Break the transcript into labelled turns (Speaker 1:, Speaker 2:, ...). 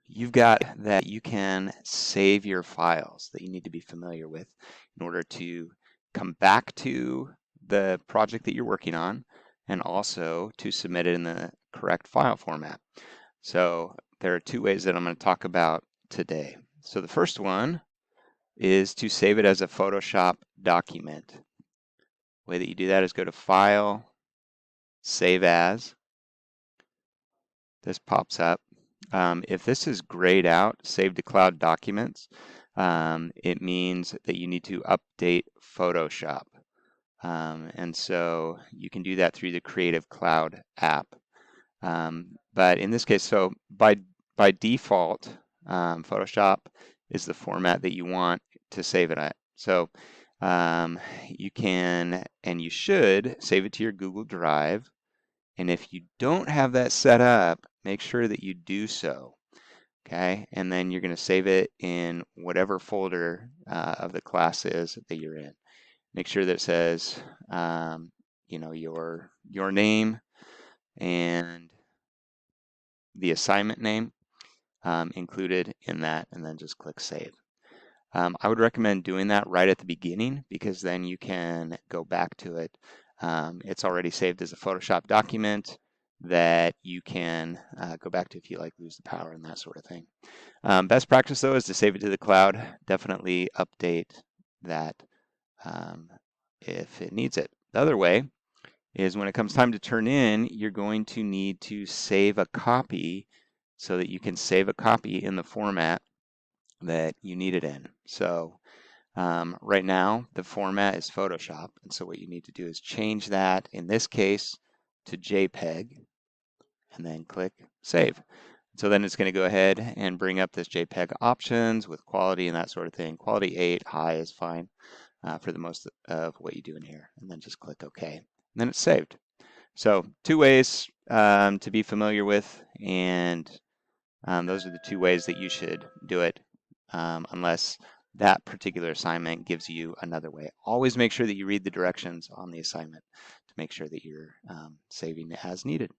Speaker 1: you've got that you can save your files that you need to be familiar with in order to come back to the project that you're working on and also to submit it in the correct file format. So there are two ways that I'm going to talk about today. So the first one is to save it as a Photoshop document. The way that you do that is go to File, Save As. This pops up. If this is grayed out, Save to Cloud Documents, it means that you need to update Photoshop. And so you can do that through the Creative Cloud app. But in this case, so by default, Photoshop is the format that you want to save it at. So you can and you should save it to your Google Drive. And if you don't have that set up, make sure that you do so. Okay, and then you're going to save it in whatever folder of the class is that you're in. Make sure that it says, you know, your name and the assignment name included in that, and then just click Save. I would recommend doing that right at the beginning because then you can go back to it. It's already saved as a Photoshop document that you can go back to if you like lose the power and that sort of thing. Best practice though is to save it to the cloud. Definitely update that if it needs it. The other way is when it comes time to turn in, you're going to need to save a copy so that you can save a copy in the format that you need it in. So right now the format is Photoshop, and so what you need to do is change that, in this case, to JPEG, and then click Save. So then it's going to go ahead and bring up this JPEG options with quality and that sort of thing. Quality 8, high is fine for the most of what you do in here, and then just click OK. And then it's saved. So two ways to be familiar with, and those are the two ways that you should do it, unless that particular assignment gives you another way. Always make sure that you read the directions on the assignment to make sure that you're saving as needed.